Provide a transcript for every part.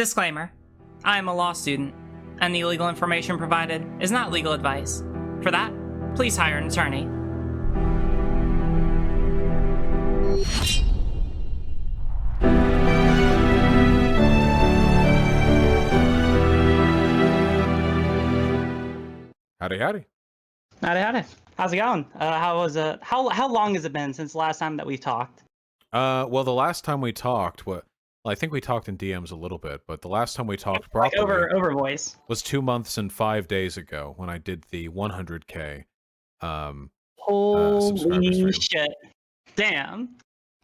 Disclaimer. I am a law student, and the legal information provided is not legal advice. For that, please hire an attorney. Howdy, howdy. Howdy. How's it going? How long has it been since the last time that we've talked? Well, the last time we talked, I think we talked in DMs a little bit, but the last time we talked Like properly over voice was 2 months and 5 days ago when I did the 100K. Holy shit! Damn.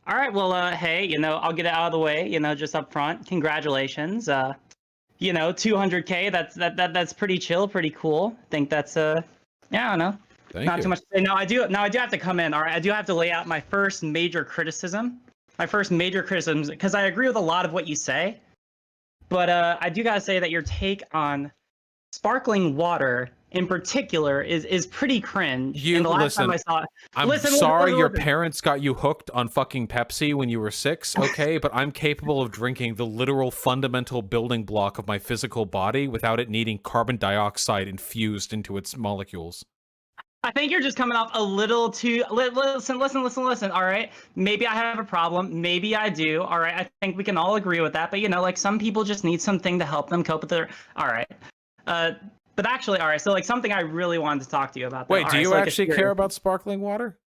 All right. Well, hey, I'll get it out of the way. Just up front, congratulations. 200K. That's pretty chill, pretty cool. I think that's yeah, I don't know. Not too much to say. No, I do have to come in. All right, I do have to lay out my first major criticism. Because I agree with a lot of what you say, but I do gotta say that your take on sparkling water in particular is pretty cringe. You and the last listen. time I saw it, I'm sorry your parents got you hooked on fucking Pepsi when you were 6, okay? But I'm capable of drinking the literal fundamental building block of my physical body without it needing carbon dioxide infused into its molecules. I think you're just coming off a little too. Listen. All right, maybe I have a problem. Maybe I do. All right, I think we can all agree with that. But like some people just need something to help them cope with their. All right, but actually, all right. So something I really wanted to talk to you about. Wait, do you actually care about sparkling water?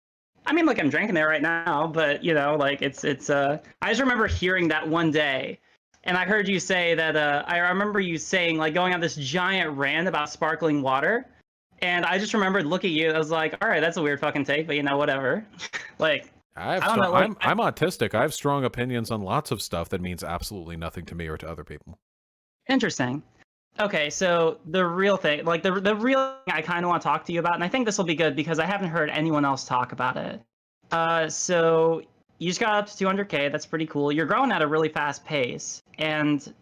I mean, I'm drinking it right now, but it's. I just remember hearing that one day, and I heard you say that. I remember you saying going on this giant rant about sparkling water. And I just remembered looking at you. I was like, all right, that's a weird fucking take, but whatever. I'm autistic. I have strong opinions on lots of stuff that means absolutely nothing to me or to other people. Interesting. Okay, so the real thing, the real thing I kind of want to talk to you about, and I think this will be good because I haven't heard anyone else talk about it. So you just got up to 200K. That's pretty cool. You're growing at a really fast pace. And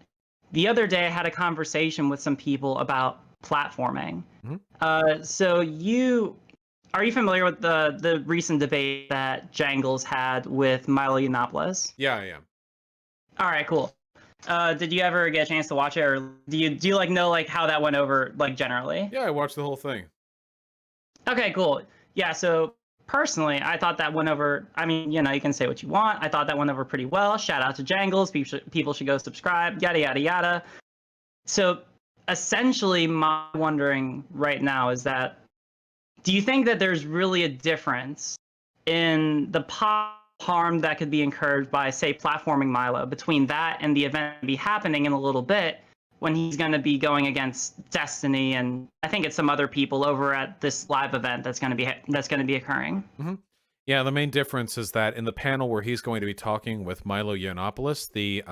the other day I had a conversation with some people about platforming. Mm-hmm. So are you familiar with the recent debate that Jangles had with Milo Yiannopoulos? Yeah, I am. All right, cool. Did you ever get a chance to watch it, or do you know how that went over generally? Yeah, I watched the whole thing. Okay, cool. Yeah, so personally, I thought that went over. I mean, you can say what you want. I thought that went over pretty well. Shout out to Jangles. People should go subscribe. Yada yada yada. So essentially, my wondering right now is that, do you think that there's really a difference in the harm that could be incurred by, say, platforming Milo between that and the event be happening in a little bit when he's going to be going against Destiny and I think it's some other people over at this live event that's going to be occurring? Mm-hmm. Yeah, the main difference is that in the panel where he's going to be talking with Milo Yiannopoulos, the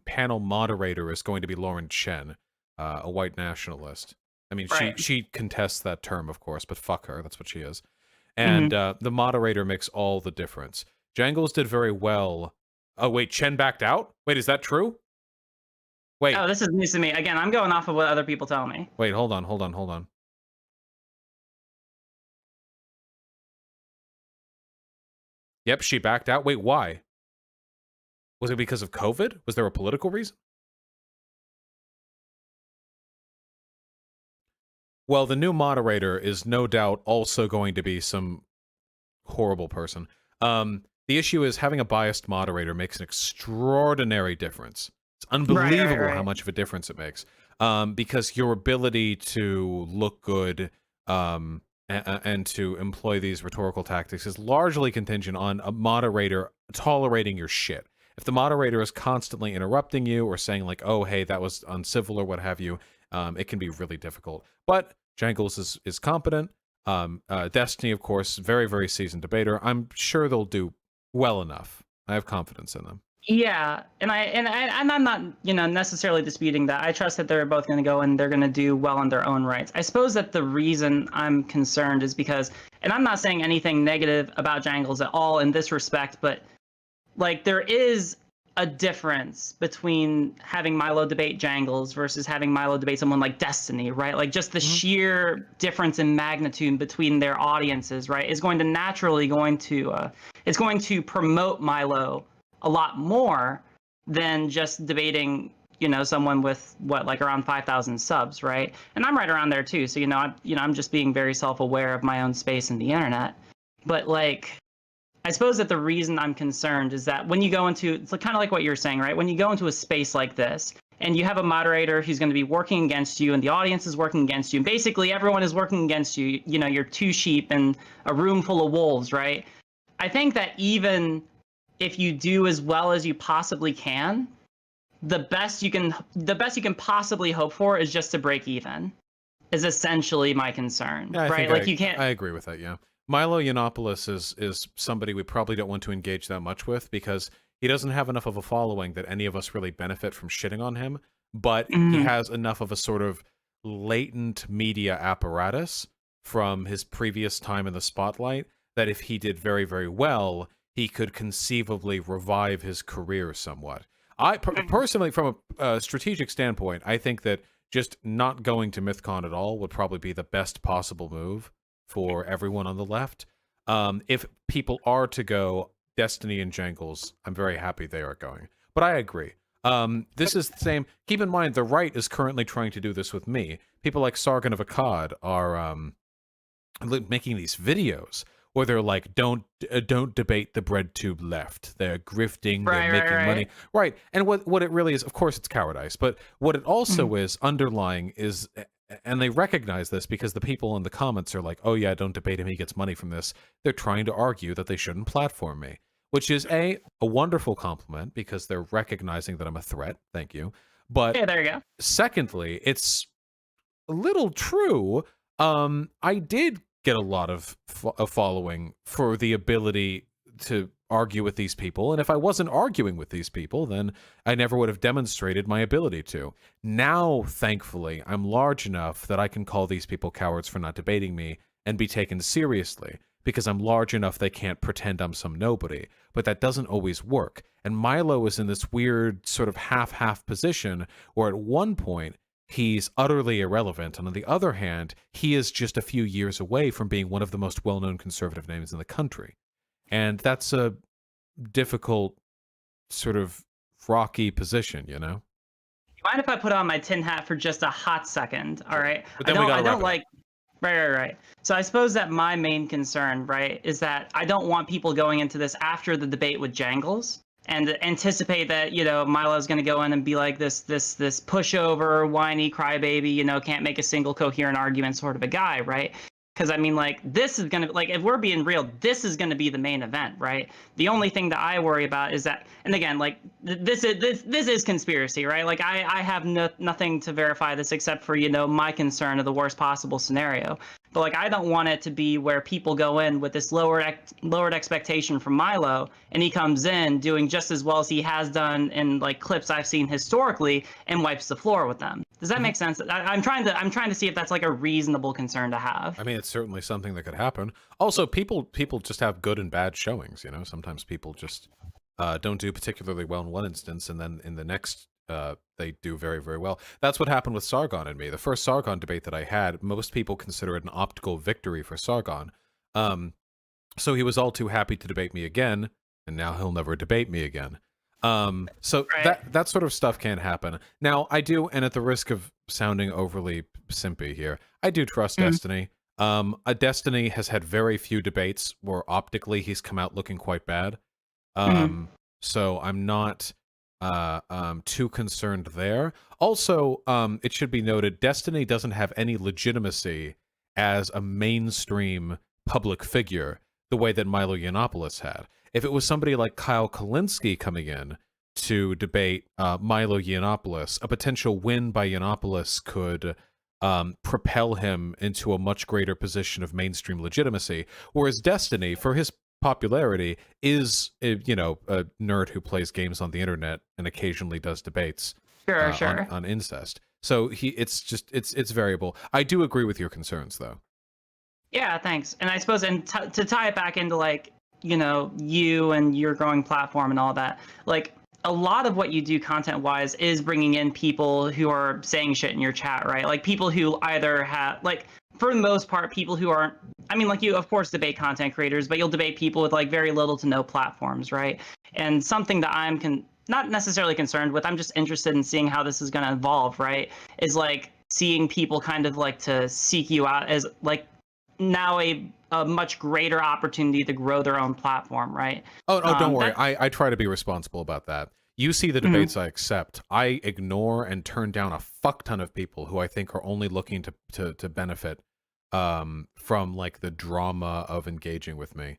panel moderator is going to be Lauren Chen. A white nationalist. I mean, right. she contests that term, of course, but fuck her. That's what she is. And the moderator makes all the difference. Jangles did very well. Oh, wait, Chen backed out? Wait, is that true? Wait. Oh, this is news to me. Again, I'm going off of what other people tell me. Wait, hold on. Yep, she backed out. Wait, why? Was it because of COVID? Was there a political reason? Well, the new moderator is no doubt also going to be some horrible person. The issue is having a biased moderator makes an extraordinary difference. It's unbelievable how much of a difference it makes. Because your ability to look good and to employ these rhetorical tactics is largely contingent on a moderator tolerating your shit. If the moderator is constantly interrupting you or saying oh, hey, that was uncivil or what have you, it can be really difficult. But Jangles is competent. Destiny, of course, very, very seasoned debater. I'm sure they'll do well enough. I have confidence in them. Yeah, and I'm not necessarily disputing that. I trust that they're both going to go and they're going to do well in their own rights. I suppose that the reason I'm concerned is because, and I'm not saying anything negative about Jangles at all in this respect, but there is a difference between having Milo debate Jangles versus having Milo debate someone like Destiny, right? Just the sheer difference in magnitude between their audiences, right, is going to it's going to promote Milo a lot more than just debating someone with what, like around 5,000 subs, right? And I'm right around there too. So I'm just being very self-aware of my own space in the internet. But like, I suppose that the reason I'm concerned is that when you go into, it's kind of like what you're saying, right? When you go into a space like this and you have a moderator who's going to be working against you and the audience is working against you, and basically everyone is working against you, you're two sheep in a room full of wolves, right? I think that even if you do as well as you possibly can, the best you can possibly hope for is just to break even, is essentially my concern, Yeah, right? Like you can't. I agree with that. Yeah, Milo Yiannopoulos is somebody we probably don't want to engage that much with because he doesn't have enough of a following that any of us really benefit from shitting on him. But he has enough of a sort of latent media apparatus from his previous time in the spotlight that if he did very, very well, he could conceivably revive his career somewhat. I personally, from a strategic standpoint, I think that just not going to MythCon at all would probably be the best possible move for everyone on the left. If people are to go, Destiny and Jangles, I'm very happy they are going. But I agree. This is the same. Keep in mind, the right is currently trying to do this with me. People like Sargon of Akkad are making these videos where they're like, don't debate the breadtube left. They're grifting, they're making money. Right. And what it really is, of course, it's cowardice. But what it also is underlying is, and they recognize this because the people in the comments are like, oh yeah, don't debate him, he gets money from this. They're trying to argue that they shouldn't platform me, which is a wonderful compliment because they're recognizing that I'm a threat. Thank you. But yeah, there you go. Secondly, it's a little true. I did get a lot of a following for the ability to argue with these people, and if I wasn't arguing with these people, then I never would have demonstrated my ability to. Now, thankfully, I'm large enough that I can call these people cowards for not debating me and be taken seriously, because I'm large enough they can't pretend I'm some nobody. But that doesn't always work, and Milo is in this weird sort of half-half position where at one point he's utterly irrelevant, and on the other hand, he is just a few years away from being one of the most well-known conservative names in the country. And that's a difficult, sort of rocky position, you know? You mind if I put on my tin hat for just a hot second? All right. But then I don't like. Right. So I suppose that my main concern, right, is that I don't want people going into this after the debate with Jangles and anticipate that, Milo's going to go in and be like this pushover, whiny crybaby, can't make a single coherent argument sort of a guy, right? Because I mean, like, this is going to, like, if we're being real, this is going to be the main event, right? The only thing that I worry about is that, and again, like, this is conspiracy, right? Like, I have nothing to verify this except for, my concern of the worst possible scenario. But like, I don't want it to be where people go in with this lowered expectation from Milo, and he comes in doing just as well as he has done in like clips I've seen historically and wipes the floor with them. Does that make sense? I'm trying to see if that's like a reasonable concern to have. I mean, it's certainly something that could happen. Also, people just have good and bad showings. Sometimes people just don't do particularly well in one instance, and then in the next they do very, very well. That's what happened with Sargon and me. The first Sargon debate that I had, most people consider it an optical victory for Sargon. So he was all too happy to debate me again, and now he'll never debate me again. So that sort of stuff can happen. Now, I do, and at the risk of sounding overly simpy here, I do trust Destiny. Destiny has had very few debates where optically he's come out looking quite bad. So I'm not too concerned there. Also, it should be noted, Destiny doesn't have any legitimacy as a mainstream public figure the way that Milo Yiannopoulos had. If it was somebody like Kyle Kalinske coming in to debate Milo Yiannopoulos, a potential win by Yiannopoulos could propel him into a much greater position of mainstream legitimacy, whereas Destiny, for his popularity, is a nerd who plays games on the internet and occasionally does debates on incest. So it's variable. I do agree with your concerns, though. Yeah, thanks. And I suppose, and to tie it back into like, you and your growing platform and all that, like, a lot of what you do content-wise is bringing in people who are saying shit in your chat, right? Like, people who either have, like, for the most part, people who aren't, I mean, like, you, of course, debate content creators, but you'll debate people with, like, very little to no platforms, right? And something that not necessarily concerned with. I'm just interested in seeing how this is going to evolve. Right? Is like seeing people kind of like to seek you out as like now a much greater opportunity to grow their own platform. Right? Oh, don't worry. I try to be responsible about that. You see the debates I accept. I ignore and turn down a fuck ton of people who I think are only looking to benefit from like the drama of engaging with me.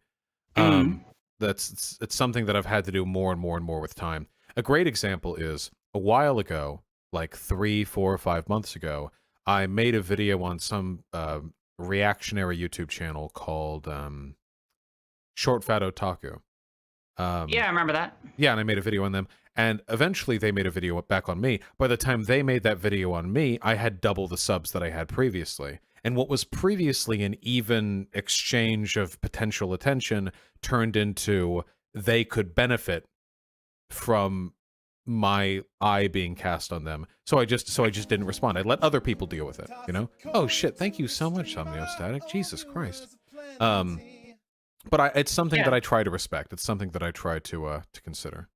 It's something that I've had to do more and more and more with time. A great example is a while ago, like 3, 4, or 5 months ago, I made a video on some reactionary YouTube channel called Short Fat Otaku. Yeah, I remember that. Yeah, and I made a video on them. And eventually they made a video back on me. By the time they made that video on me, I had double the subs that I had previously. And what was previously an even exchange of potential attention turned into they could benefit from my eye being cast on them. So I just didn't respond. I let other people deal with it, you know? Oh shit, thank you so much, Omniostatic. Jesus Christ. But it's something that I try to respect. It's something that I try to consider.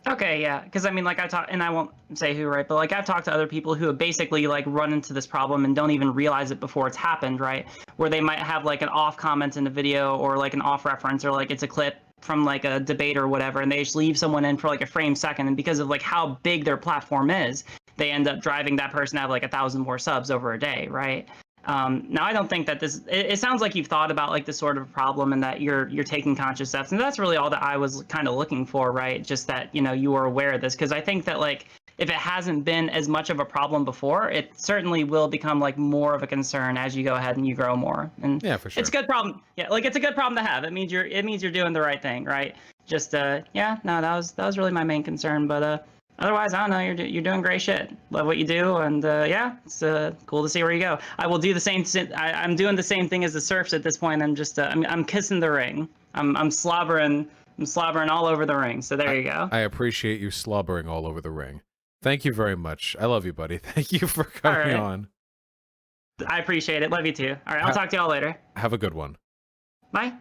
Okay, yeah, because I mean, like I talk, and I won't say who, right? But like I've talked to other people who have basically like run into this problem and don't even realize it before it's happened, right? Where they might have like an off comment in the video or like an off reference or like it's a clip from like a debate or whatever, and they just leave someone in for like a frame second, and because of like how big their platform is, they end up driving that person to have like 1,000 more subs over a day, right? Now, I don't think that this. It sounds like you've thought about like this sort of problem and that you're taking conscious steps, and that's really all that I was kind of looking for, right? Just that you were aware of this, because I think that like if it hasn't been as much of a problem before, it certainly will become like more of a concern as you go ahead and you grow more. And yeah, for sure, it's a good problem. Yeah, like it's a good problem to have. It means you're doing the right thing, right? Just yeah, no, that was really my main concern, but otherwise, I don't know. You're doing great shit. Love what you do, and yeah, it's cool to see where you go. I will do the same. I'm doing the same thing as the Surfs at this point. I'm just I'm kissing the ring. I'm slobbering. I'm slobbering all over the ring. So there you go. I appreciate you slobbering all over the ring. Thank you very much. I love you, buddy. Thank you for coming on. I appreciate it. Love you too. All right, I'll talk to y'all later. Have a good one. Bye.